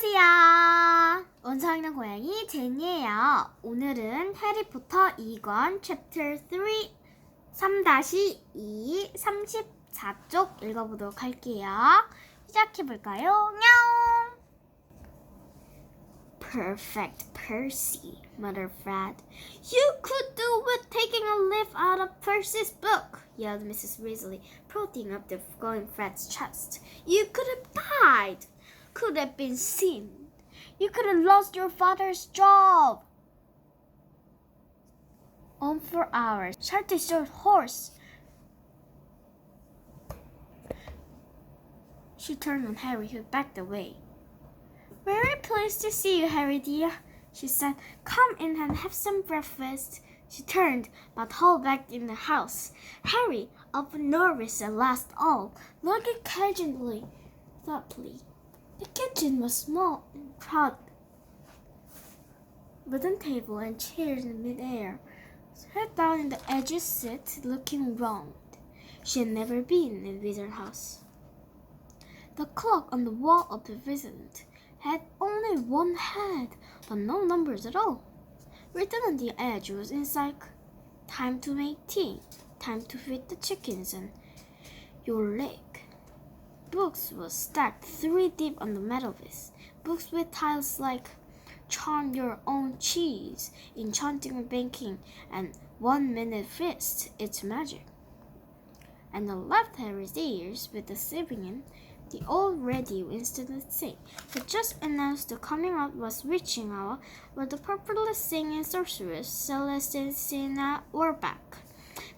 안녕하세요. 원성있는 고양이 제니예요. 오늘은 해리포터 2권 챕터 3-2 34쪽 읽어보도록 할게요. 시작해볼까요? 냐옹! Perfect, Percy, muttered Fred. You could do with taking a leaf out of Percy's book, yelled Mrs. Weasley, prodding up the going Fred's chest. You could have died. Could have been seen. You could have lost your father's job. On for hours, shouted the horse. She turned on Harry, who backed away. Very pleased to see you, Harry dear, she said. Come in and have some breakfast. She turned, but hauled back in the house. Harry, up nervous at last all, looked occasionally, thoughtfully. The kitchen was small and crowded. Wooden table and chairs in midair. Sat down in the edge's seat, looking round. She had never been in Wizard House. The clock on the wall of the resident had only one head, but no numbers at all. Written on the edge was inside, time to make tea, time to feed the chickens, and your leg. Books were stacked 3 deep on the mantelpiece. Books with titles like Charm Your Own Cheese, Enchanting Banking, and 1 Minute Fist, It's Magic. And the left Harry's ears with the sleeping in, the old radio instantly sang, had just announced the coming out was witching hour, where the popular singing sorceress Celeste and Sina were back.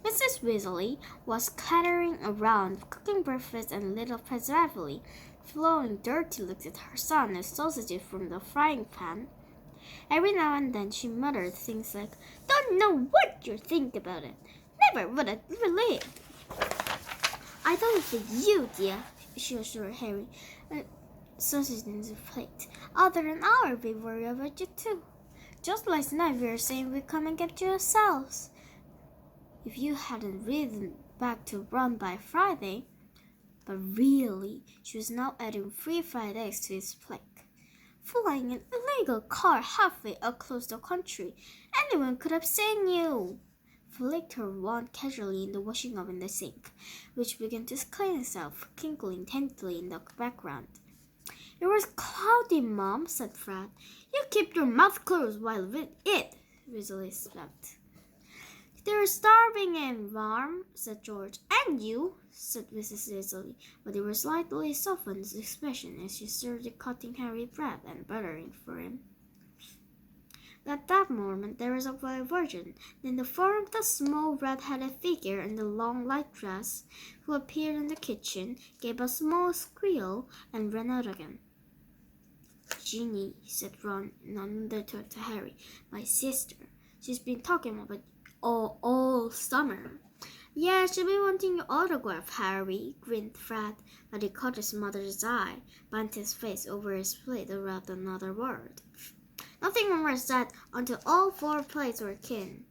Mrs. Weasley was clattering around, cooking breakfast and little preservely, throwing dirty looks at her son as sausages from the frying pan. Every now and then she muttered things like, "Don't know what you think about it. Never would have believed." "I don't think you, dear," she assured Harry, sausage in his plate. "Other than our we worry about you too. Just last night we were saying we'd come and get you ourselves. If you hadn't ridden back to run by Friday." But really, she was now adding 3 fried eggs to his plate. "Flying an illegal car halfway across the country. Anyone could have seen you." Flicked her wand casually in the washing up in the sink, which began to clean itself, tinkling gently in the background. "It was cloudy, Mom," said Fred. "You keep your mouth closed while with it," Weasley snapped. "They're starving and warm," said George. "And you," said Mrs. Weasley, but it was slightly softened his expression as she started cutting Harry bread and buttering for him. At that moment there was a diversion in the form of the small red-headed figure in the long light dress, who appeared in the kitchen, gave a small squeal, and ran out again. "Ginny," said Ron in an undertone to Harry, "my sister. She's been talking about all summer." "Yeah, she'll be wanting your autograph, Harry," grinned Fred, but he caught his mother's eye, bent his face over his plate without another word. Nothing more was said until all 4 plates were clean,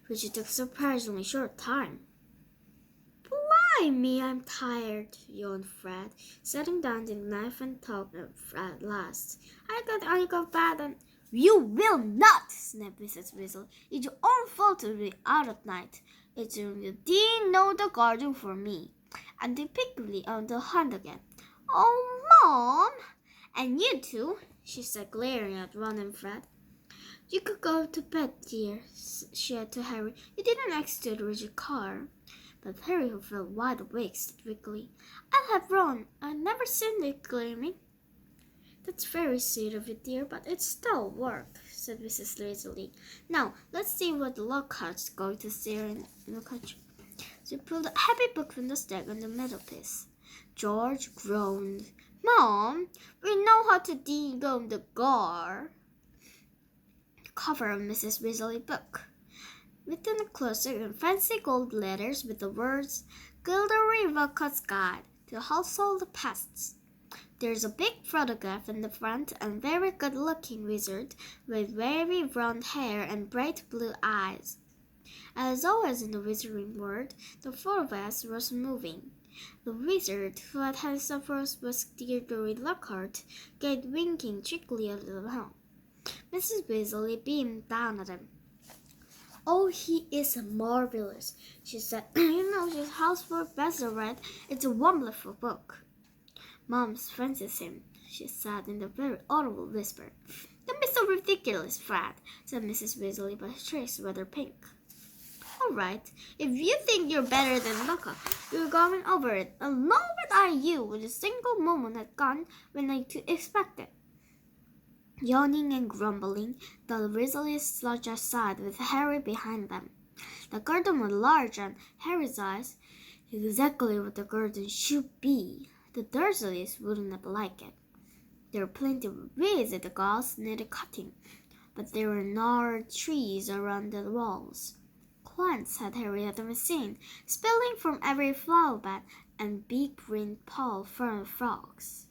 which took a surprisingly short time. "Blimey, I'm tired," yawned Fred, setting down the knife and fork at last. I got bad and—" "You will not!" snapped Mrs. Weasley. "It's your own fault to be out at night. It's you didn't know the garden for me." And they picked on the hand again. "Oh, Mom! And you too," she said, glaring at Ron and Fred. "You could go to bed, dear," she said to Harry. "You didn't ask to reach your car." But Harry, who felt wide awake, said weakly, "I'll have Ron. I've never seen it gleaming." "That's very sweet of you, dear, but it's still work," said Mrs. Weasley. "Now, let's see what the Lockhart's going to say in the country." She pulled a heavy book from the stack on the mantelpiece. George groaned. "Mom, we know how to degum the gar." The cover of Mrs. Weasley's book, written closer in fancy gold letters with the words, "Gilderoy Lockhart Guide to Household Pests." There's a big photograph in the front, and very good-looking wizard with wavy brown hair and bright blue eyes. As always in the wizarding world, the photograph was moving. The wizard, who had had some first was Theodore Lockhart, gave winking cheekily a little help. Mrs. Weasley beamed down at him. "Oh, he is marvelous," she said. "You know, his Household Best read. It's a wonderful book." "Mom's fancies him," she said in a very audible whisper. "Don't be so ridiculous, Fred," said Mrs. Weasley, but her cheeks rather pink. "All right, if you think you're better than Luca, you're going over it. And nor would I you with a single moment had gone when I expected." Yawning and grumbling, the Weasleys slouched aside with Harry behind them. The garden was large, and Harry's eyes, exactly what the garden should be. The Dursleys wouldn't have liked it. There were plenty of weeds at the grass needed cutting, but there were gnarled trees around the walls. Plants had Harry never seen, spilling from every flower bed, and big green paw fern frogs.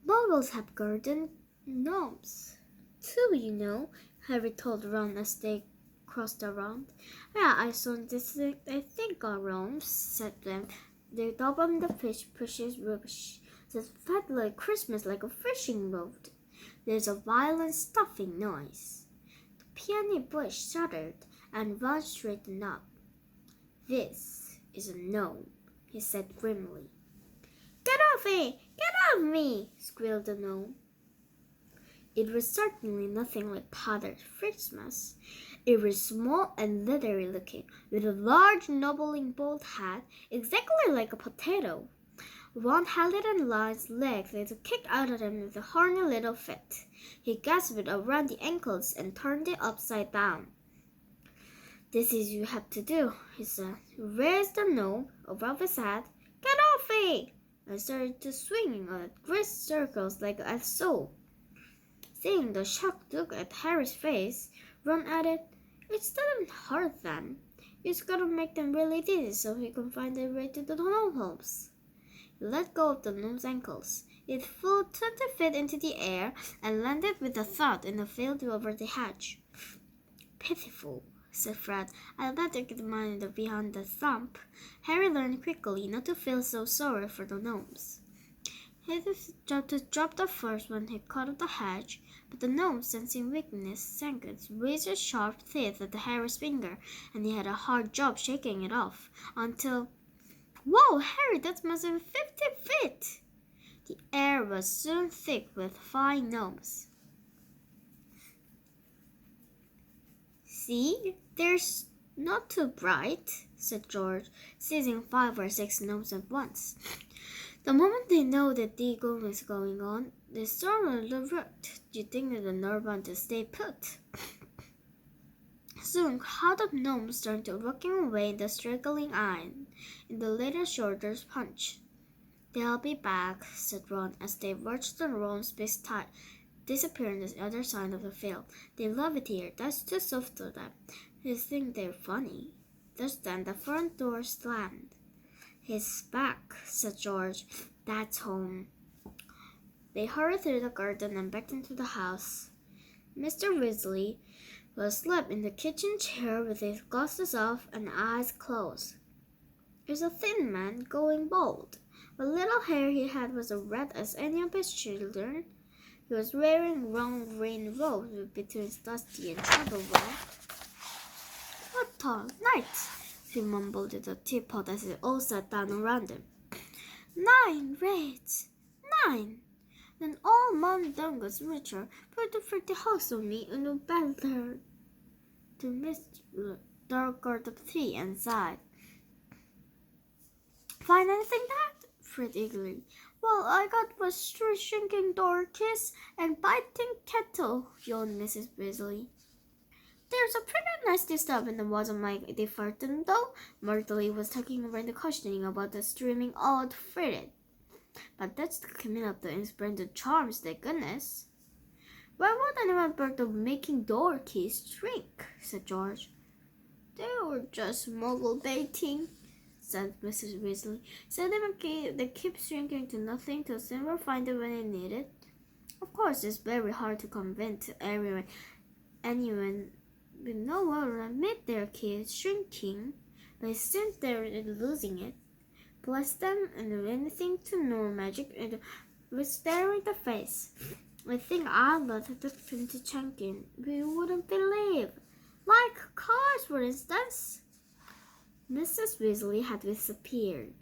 Muggles have garden gnomes, too, you know, Harry told Ron as they crossed the road. "Yeah, I saw this. I think are gnomes," said them. They dug on the fish pushes rubbish that felt like Christmas, like a fishing boat. There's a violent stuffing noise. The peony bush shuddered, and Ron straightened up. "This is a gnome," he said grimly. "Get off me! Get off me!" squealed the gnome. It was certainly nothing like Father Christmas. It was small and leathery looking, with a large knobbling bald head, exactly like a potato. Ron held it on Ron's legs as it kicked out at him with a horny little fit. He gasped around the ankles and turned it upside down. "This is what you have to do," he said. He raised the gnome above his head. "Get off me!" and started to swinging on great circles like a saw. Seeing the shocked look at Harry's face, Ron added, "It doesn't hurt them. You just gotta make them really dizzy so he can find their way to the gnome homes." He let go of the gnome's ankles. It flew 20 feet into the air and landed with a thud in the field over the hedge. "Pitiful," said Fred. "I let it get mine behind the thump." Harry learned quickly not to feel so sorry for the gnomes. He dropped the first when he cut off the hedge, but the gnome, sensing weakness, sank its razor-sharp teeth at Harry's finger, and he had a hard job shaking it off until— "Whoa, Harry, that must have been 50 feet!" The air was soon thick with flying gnomes. "See, there's not too bright," said George, seizing 5 or 6 gnomes at once. "The moment they know that the game is going on, they start on the route. Do you think that the nerve want to stay put?" Soon, a crowd of gnomes started walking away in the straggling line, in the little shoulder's punch. "They'll be back," said Ron, as they watched the gnomes disappear on the other side of the field. "They love it here. That's too soft for them. They think they're funny." Just then the front door slammed. "He's back," said George. "That's home." They hurried through the garden and back into the house. Mr. Weasley was asleep in the kitchen chair with his glasses off and eyes closed. He was a thin man, going bald. The little hair he had was as red as any of his children. He was wearing a long green robe between dusty and travel-wear. "What a night!" he mumbled to the teapot as they all sat down around him. 9 raids! 9! Then all Mom Dungus richer put the 50 house on me and a better to Mr. Dark Guard of 3 and sighed. "Find anything, Dad?" Fred eagerly. "Well, I got was shrinking door kiss and biting kettle," yawned Mrs. Weasley. "There's a pretty nasty stuff in the bottom like the farting though." Myrtle was talking around the questioning about the streaming old fritted. "But that's the coming up the splendid charms, thank goodness." "Why would anyone think of making door keys shrink?" said George. "They were just muggle baiting," said Mrs. Weasley. "So they keep shrinking to nothing till someone find it when they need it. Of course, it's very hard to convince anyone but no one will admit their key is shrinking. They seemed they were losing it. Bless them and do anything to know magic and was staring the face. I think I'd let the printed champion. We wouldn't believe. Like cars, for instance. Mrs. Weasley had disappeared,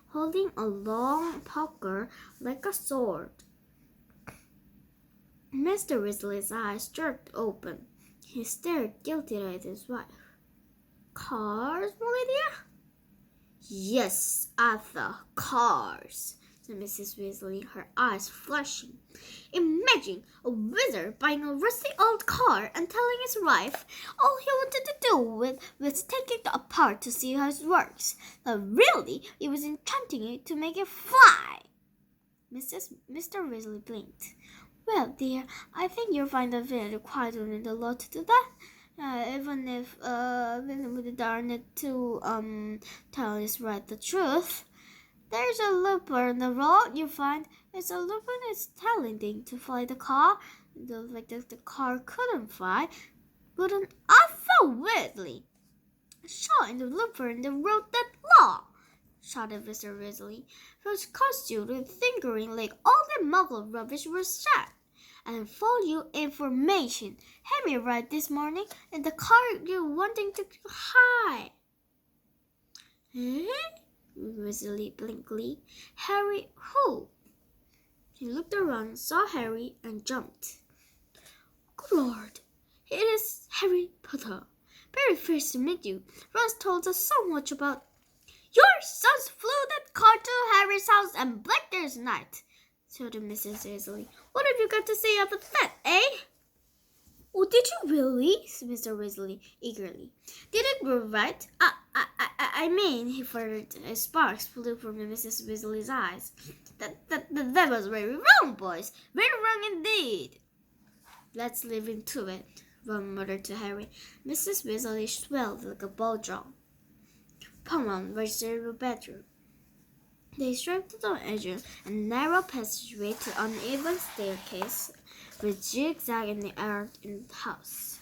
holding a long poker like a sword. Mr. Weasley's eyes jerked open. He stared guiltily at his wife. Cars, Lydia? Yes, Arthur, cars, said Mrs. Weasley, her eyes flashing. Imagine a wizard buying a rusty old car and telling his wife all he wanted to do was taking it apart to see how it works. But really, he was enchanting it to make it fly. Mr. Weasley blinked. Well, dear, I think you'll find it very quiet in the law to do that. Even if with darn it to tell us right the truth. There's a looper in the road you find. It's a looper that's talented to fly the car. The car couldn't fly. But an Arthur Weasley shot in the looper in the road that law, shouted Mr. Weasley, whose costume and fingering like all the muggle rubbish was shot. And for your information, Harry arrived this morning in the car you're wanting to hide. Eh? Weasley blinkly. Harry who? He looked around, saw Harry, and jumped. Good Lord, it is Harry Potter. Very pleased to meet you. Ron told us so much about. Your sons flew that car to Harry's house and blacked their night, said Mrs. Weasley. What have you got to say about that, eh? Oh, did you really? Said Mr. Weasley eagerly. Did it go right? I mean, he heard sparks flew from Mrs. Weasley's eyes. That was very wrong, boys. Very wrong indeed. Let's live into it, Ron muttered to Harry. Mrs. Weasley swelled like a ball drum. Come on, where's your bedroom? They straight to the edge and narrow passageway to uneven staircase with zigzag in the air in the house.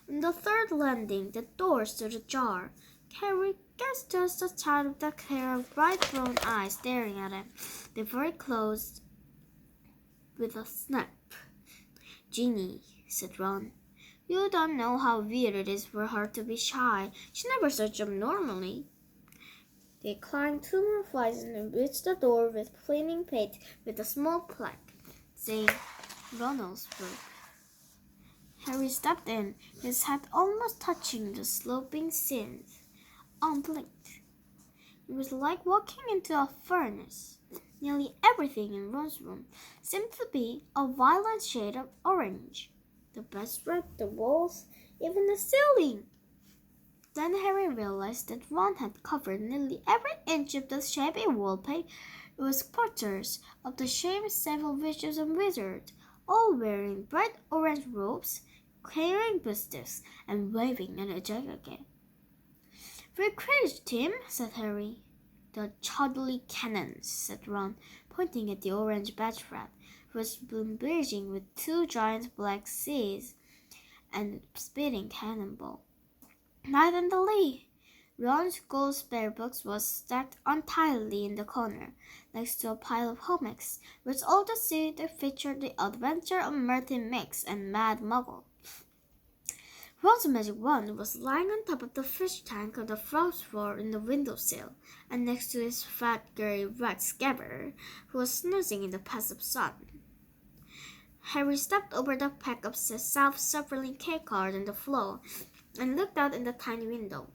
On the third landing, the door stood ajar. Harry guessed just a child with a pair of bright brown eyes staring at him. They very closed with a snap. Ginny, said Ron, you don't know how weird it is for her to be shy. She never such abnormally. They climbed 2 more flights and reached the door with flaming paint with a small plaque saying Ronald's room. Harry stepped in, his head almost touching the sloping sims, unblinked. It was like walking into a furnace. Nearly everything in Ron's room seemed to be a violent shade of orange. The bedspread, the walls, even the ceiling. Then Harry realized that Ron had covered nearly every inch of the shabby wallpaper with portraits of the shameful witches and wizards, all wearing bright orange robes, carrying bustes, and waving an jacket. For Quidditch team, said Harry. The Chudley Cannons, said Ron, pointing at the orange bedspread, which was blazing with 2 giant black seas and a spitting cannonball. Night in the Lee. Ron's gold spare books was stacked untidily in the corner, next to a pile of comics, which all the series featured the adventure of Martin Mix and Mad Muggle. Ron's magic wand was lying on top of the fish tank on the frost floor in the windowsill, and next to his fat, gray rat Scabbard, who was snoozing in the passive sun. Harry stepped over the pack of self-suffering cake cards on the floor and looked out in the tiny window.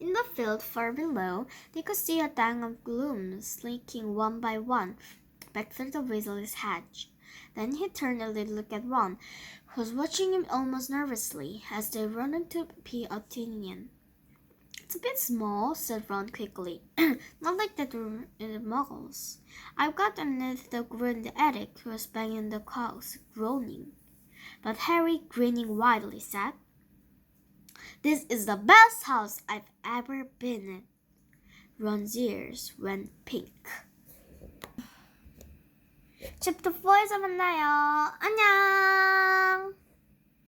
In the field far below, they could see a gang of glooms slinking one by one back through the Weasley's hedge. Then he turned a little look at Ron, who was watching him almost nervously as they ran into P. Altinian. It's a bit small, said Ron quickly. Not like that room in the Muggles. I've got underneath the girl in the attic who was banging the cogs, groaning. But Harry, grinning widely, said, This is the best house I've ever been in. Ron's ears went pink. 챕터 4에서 만나요. 안녕!